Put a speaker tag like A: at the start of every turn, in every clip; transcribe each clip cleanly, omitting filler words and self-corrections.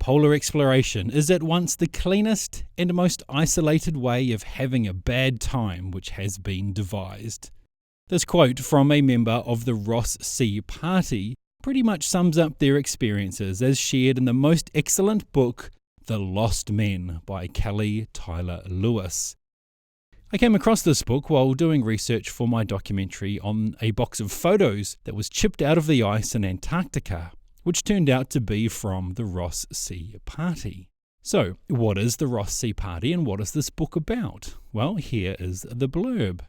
A: polar exploration is at once the cleanest and most isolated way of having a bad time which has been devised. This quote from a member of the Ross Sea Party pretty much sums up their experiences as shared in the most excellent book, The Lost Men by Kelly Tyler Lewis. I came across this book while doing research for my documentary on a box of photos that was chipped out of the ice in Antarctica, which turned out to be from the Ross Sea Party. So, what is the Ross Sea Party and what is this book about? Well, here is the blurb.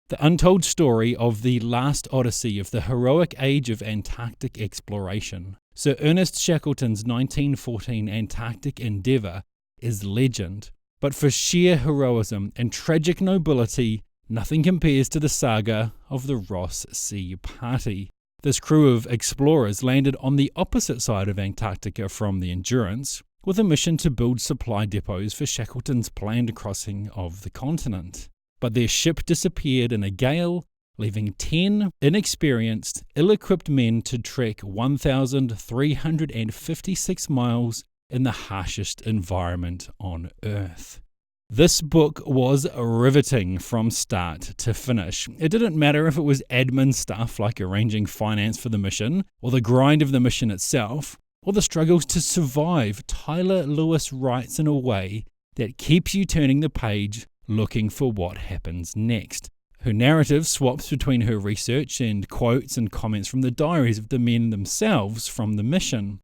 A: The untold story of the last odyssey of the heroic age of Antarctic exploration, Sir Ernest Shackleton's 1914 Antarctic endeavour, is legend. But for sheer heroism and tragic nobility, nothing compares to the saga of the Ross Sea Party. This crew of explorers landed on the opposite side of Antarctica from the Endurance, with a mission to build supply depots for Shackleton's planned crossing of the continent. But their ship disappeared in a gale, leaving 10 inexperienced, ill-equipped men to trek 1,356 miles in the harshest environment on Earth. This book was riveting from start to finish. It didn't matter if it was admin stuff like arranging finance for the mission, or the grind of the mission itself, or the struggles to survive. Tyler Lewis writes in a way that keeps you turning the page looking for what happens next. Her narrative swaps between her research and quotes and comments from the diaries of the men themselves from the mission.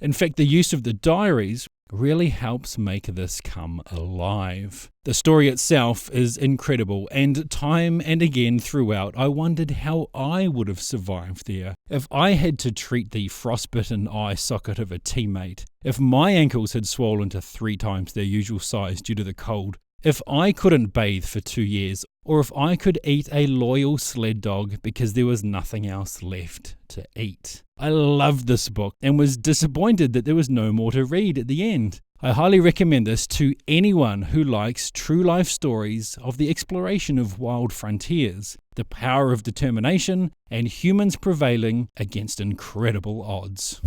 A: In fact, the use of the diaries really helps make this come alive. The story itself is incredible, and time and again throughout I wondered how I would have survived there. If I had to treat the frostbitten eye socket of a teammate, if my ankles had swollen to 3 times their usual size due to the cold, if I couldn't bathe for 2 years, or if I could eat a loyal sled dog because there was nothing else left to eat. I loved this book and was disappointed that there was no more to read at the end. I highly recommend this to anyone who likes true life stories of the exploration of wild frontiers, the power of determination, and humans prevailing against incredible odds.